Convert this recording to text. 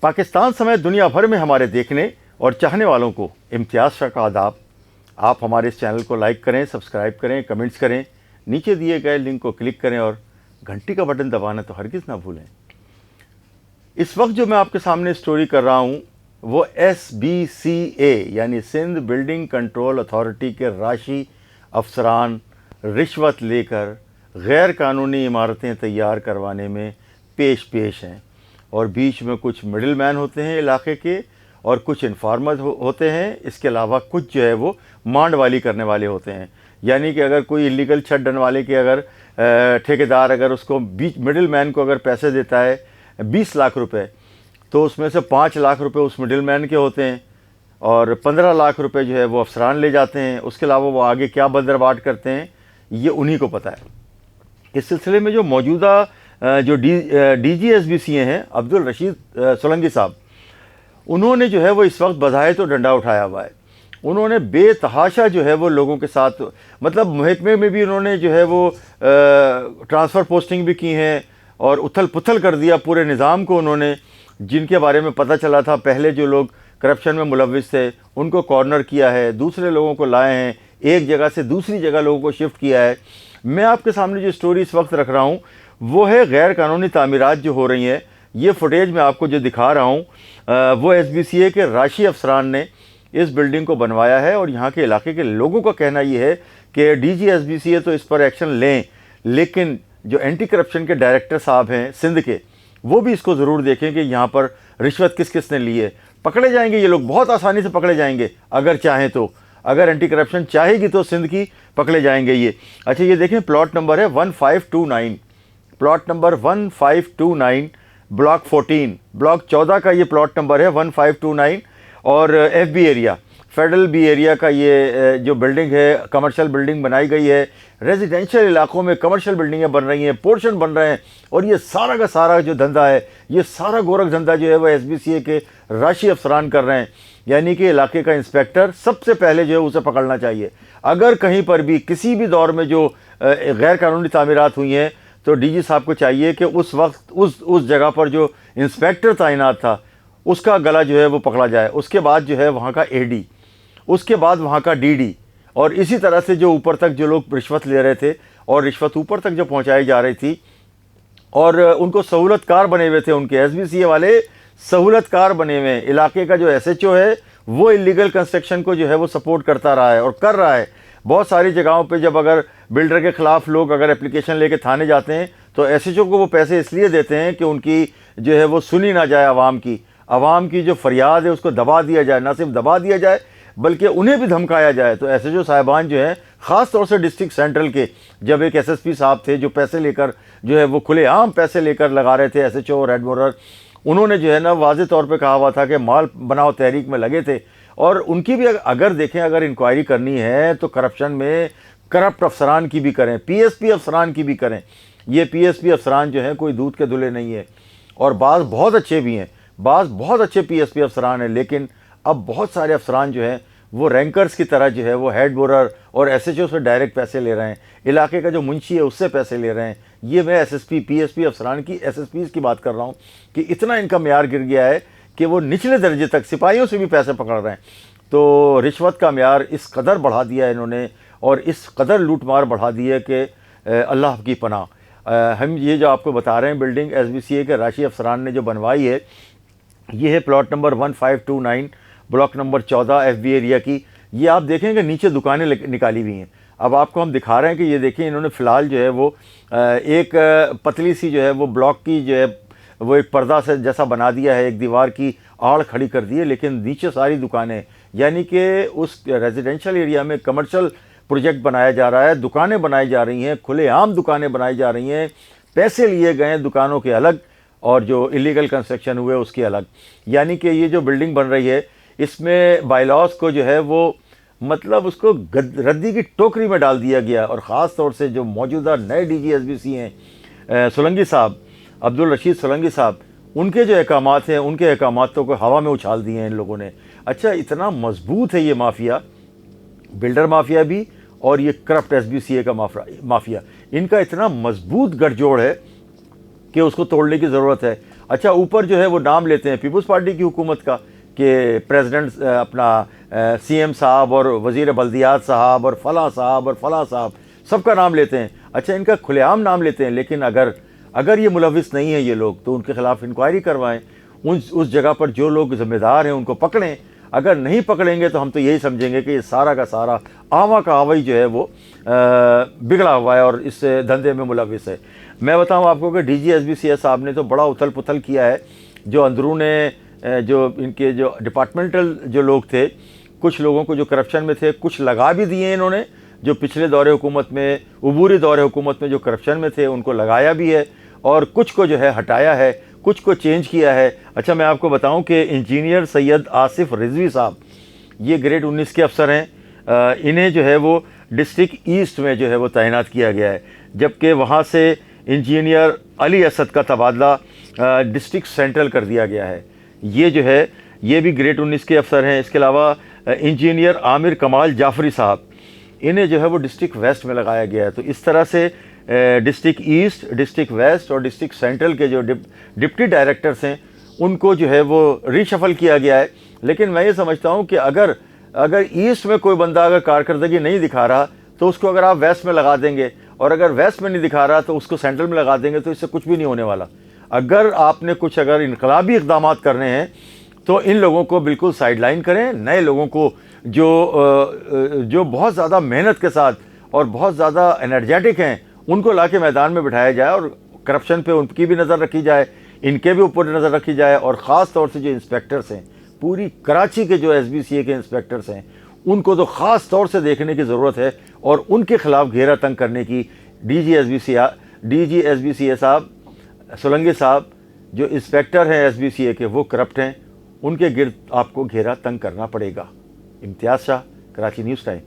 पाकिस्तान समेत दुनिया भर में हमारे देखने और चाहने वालों को इम्तियाज़ शाह का आदाब। आप हमारे इस चैनल को लाइक करें, सब्सक्राइब करें, कमेंट्स करें, नीचे दिए गए लिंक को क्लिक करें और घंटी का बटन दबाना तो हरगिज़ ना भूलें। इस वक्त जो मैं आपके सामने स्टोरी कर रहा हूँ वो SBCA यानी सिंध बिल्डिंग कंट्रोल अथॉरिटी के राशि अफसरान रिश्वत लेकर गैर कानूनी इमारतें तैयार करवाने में पेश हैं और बीच में कुछ मिडिल मैन होते हैं इलाके के और कुछ इन्फॉर्मर होते हैं। इसके अलावा कुछ जो है वो मांड वाली करने वाले होते हैं, यानी कि अगर कोई इलीगल छत डलवाले के अगर ठेकेदार अगर उसको बीच मिडिल मैन को अगर पैसे देता है 20 लाख रुपए, तो उसमें से 5 लाख रुपए उस मिडिल मैन के होते हैं और 15 लाख रुपए जो है वो अफसरान ले जाते हैं। उसके अलावा वो आगे क्या बंदरबाट करते हैं ये उन्हीं को पता है। इस सिलसिले में जो मौजूदा जो DG SBCA हैं अब्दुल रशीद सोलंकी साहब, उन्होंने जो है वो इस वक्त बधाए तो डंडा उठाया हुआ है। उन्होंने बेतहाशा जो है वो लोगों के साथ, मतलब महकमे में भी उन्होंने जो है वो ट्रांसफ़र पोस्टिंग भी की हैं और उथल पुथल कर दिया पूरे निज़ाम को। उन्होंने जिनके बारे में पता चला था पहले जो लोग करप्शन में मुलविस थे उनको कॉर्नर किया है, दूसरे लोगों को लाए हैं, एक जगह से दूसरी जगह लोगों को शिफ्ट किया है। मैं आपके सामने जो स्टोरी इस वक्त रख रहा हूँ वो है गैर कानूनी तामीरात जो हो रही हैं। ये फुटेज मैं आपको जो दिखा रहा हूँ वो SBCA के राशि अफसरान ने इस बिल्डिंग को बनवाया है और यहाँ के इलाके के लोगों का कहना ये है कि DG SBCA तो इस पर एक्शन लें, लेकिन जो एंटी करप्शन के डायरेक्टर साहब हैं सिंध के, वो भी इसको ज़रूर देखें कि यहाँ पर रिश्वत किस किस ने ली है। पकड़े जाएंगे ये लोग, बहुत आसानी से पकड़े जाएंगे अगर चाहें तो, अगर एंटी करप्शन चाहेगी तो सिंध की पकड़े जाएंगे ये। अच्छा, ये देखें, प्लॉट नंबर है 1529, प्लॉट नंबर 1529, ब्लॉक 14, ब्लॉक 14 का ये प्लॉट नंबर है 1529 और FB area, federal B area का ये जो बिल्डिंग है, कमर्शियल बिल्डिंग बनाई गई है। रेजिडेंशियल इलाकों में कमर्शियल बिल्डिंगें बन रही हैं, पोर्शन बन रहे हैं और ये सारा का सारा जो धंधा है, ये सारा गोरख धंधा जो है वह SBCA के राशि अफसरान कर रहे हैं। यानी कि इलाके का इंस्पेक्टर सबसे पहले जो है उसे पकड़ना चाहिए। अगर कहीं पर भी किसी भी दौर में जो गैर कानूनी तामीरात हुई हैं तो DG साहब को चाहिए कि उस वक्त उस जगह पर जो इंस्पेक्टर तैनात था उसका गला जो है वो पकड़ा जाए। उसके बाद जो है वहाँ का AD, उसके बाद वहाँ का DD और इसी तरह से जो ऊपर तक जो लोग रिश्वत ले रहे थे और रिश्वत ऊपर तक जो पहुँचाई जा रही थी और उनको सहूलतकार बने हुए थे, उनके SBCA वाले सहूलतकार बने हुए। इलाके का जो SHO है वो इलीगल कंस्ट्रक्शन को जो है वो सपोर्ट करता रहा है और कर रहा है। बहुत सारी जगहों पे जब अगर बिल्डर के ख़िलाफ़ लोग अगर एप्लीकेशन लेके थाने जाते हैं तो SHO को वो पैसे इसलिए देते हैं कि उनकी जो है वो सुनी ना जाए, आवाम की जो फरियाद है उसको दबा दिया जाए। ना सिर्फ दबा दिया जाए बल्कि उन्हें भी धमकाया जाए। तो SHO साहिबान जो हैं, ख़ास तौर से डिस्ट्रिक्ट सेंट्रल के जब एक SSP साहब थे जो पैसे लेकर जो है वो खुलेआम पैसे लेकर लगा रहे थे SHO और एडमोरर, उन्होंने जो है ना वाज़ेह तौर पे कहा हुआ था कि माल बनाओ तहरीक में लगे थे। और उनकी भी अगर देखें, अगर इंक्वायरी करनी है तो करप्शन में करप्ट अफसरान की भी करें, PSP अफसरान की भी करें। ये PSP अफसरान जो हैं कोई दूध के धुले नहीं है और बाज़ बहुत अच्छे भी हैं, बाज़ बहुत अच्छे PSP अफसरान हैं, लेकिन अब बहुत सारे अफसरान जो हैं वो रैंकर्स की तरह जो है वो हेड बोरर और SHO से डायरेक्ट पैसे ले रहे हैं, इलाके का जो मुंशी है उससे पैसे ले रहे हैं। ये मैं SSP PSP अफसरान की SSPs की बात कर रहा हूँ कि इतना इनका म्यार गिर गया है कि वो निचले दर्जे तक सिपाहियों से भी पैसे पकड़ रहे हैं। तो रिश्वत का म्यार इस कदर बढ़ा दिया है इन्होंने और इस कदर लूटमार बढ़ा दी है कि अल्लाह की पनाह। हम ये जो आपको बता रहे हैं बिल्डिंग SBCA के राशि अफसरान ने जो बनवाई है, ये है plot number 1529, block number 14 FB area की। ये आप देखेंगे नीचे दुकानें निकाली हुई हैं। अब आपको हम दिखा रहे हैं कि ये देखें, इन्होंने फ़िलहाल जो है वो एक पतली सी जो है वो ब्लॉक की जो है वो एक पर्दा से जैसा बना दिया है, एक दीवार की आड़ खड़ी कर दी है, लेकिन नीचे सारी दुकानें, यानी कि उस रेजिडेंशियल एरिया में कमर्शियल प्रोजेक्ट बनाया जा रहा है, दुकानें बनाई जा रही हैं, खुलेआम दुकानें बनाई जा रही हैं, पैसे लिए गए हैं दुकानों के अलग और जो इलीगल कंस्ट्रक्शन हुए उसके अलग। यानी कि ये जो बिल्डिंग बन रही है इसमें बायलॉज को जो है वो मतलब उसको रद्दी की टोकरी में डाल दिया गया। और ख़ास तौर से जो मौजूदा नए DG SBC हैं सोलंकी साहब, अब्दुल रशीद सोलंकी साहब, उनके जो अहकामात हैं उनके अहकामात तो हवा में उछाल दिए हैं इन लोगों ने। अच्छा, इतना मजबूत है ये माफिया, बिल्डर माफिया भी और ये करप्ट SBCA का माफिया, इनका इतना मजबूत गठजोड़ है कि उसको तोड़ने की ज़रूरत है। अच्छा, ऊपर जो है वो नाम लेते हैं पीपल्स पार्टी की हुकूमत का कि प्रेसिडेंट अपना सीएम साहब और वज़ीर बल्दियात साहब और फलां साहब और फलां साहब, सबका नाम लेते हैं। अच्छा, इनका खुलेआम नाम लेते हैं, लेकिन अगर ये मुलविस नहीं है ये लोग, तो उनके खिलाफ इंक्वायरी करवाएं। उस जगह पर जो लोग ज़िम्मेदार हैं उनको पकड़ें। अगर नहीं पकड़ेंगे तो हम तो यही समझेंगे कि ये सारा का सारा आवा का आवा ही जो है वो बिगड़ा हुआ है और इस धंधे में मुलविस है। मैं बताऊं आपको कि DGSBCS साहब ने तो बड़ा उथल पुथल किया है। जो अंदरूने जो इनके जो डिपार्टमेंटल जो लोग थे, कुछ लोगों को जो करप्शन में थे, कुछ लगा भी दिए इन्होंने, जो पिछले दौरे हुकूमत में, उबूरी दौरे हुकूमत में जो करप्शन में थे उनको लगाया भी है, और कुछ को जो है हटाया है, कुछ को चेंज किया है। अच्छा, मैं आपको बताऊं कि इंजीनियर सैयद आसिफ रिजवी साहब, ये ग्रेड 19 के अफसर हैं। इन्हें जो है वो डिस्ट्रिक्ट ईस्ट में जो है वो तैनात किया गया है, जबकि वहाँ से इंजीनियर अली असद का तबादला डिस्ट्रिक्ट सेंट्रल कर दिया गया है। ये जो है ये भी ग्रेड 19 के अफसर हैं। इसके अलावा इंजीनियर आमिर कमाल जाफरी साहब, इन्हें जो है वो डिस्ट्रिक्ट वेस्ट में लगाया गया है। तो इस तरह से डिस्ट्रिक्ट ईस्ट, डिस्ट्रिक्ट वेस्ट और डिस्ट्रिक्ट सेंट्रल के जो डिप्टी डायरेक्टर्स हैं उनको जो है वो रीशफल किया गया है। लेकिन मैं ये समझता हूँ कि अगर ईस्ट में कोई बंदा अगर कारकर्दगी नहीं दिखा रहा तो उसको अगर आप वेस्ट में लगा देंगे, और अगर वेस्ट में नहीं दिखा रहा तो उसको सेंट्रल में लगा देंगे, तो इससे कुछ भी नहीं होने वाला। अगर आपने कुछ अगर इनकलाबी इक़दाम करने हैं तो इन लोगों को बिल्कुल साइडलाइन करें। नए लोगों को जो बहुत ज़्यादा मेहनत के साथ और बहुत ज़्यादा एनर्जेटिक हैं उनको लाके मैदान में बिठाया जाए, और करप्शन पे उनकी भी नज़र रखी जाए, इनके भी ऊपर नज़र रखी जाए। और ख़ास तौर से जो इंस्पेक्टर्स हैं, पूरी कराची के जो SBCA के इंस्पेक्टर्स हैं, उनको तो ख़ास तौर से देखने की ज़रूरत है, और उनके खिलाफ घेरा तंग करने की DGSBCA साहब, सोलंकी साहब, जो इंस्पेक्टर हैं SBCA के, वो करप्ट हैं, उनके गिर्द आपको घेरा तंग करना पड़ेगा। इम्तियाज़ शाह, कराची न्यूज़ टाइम।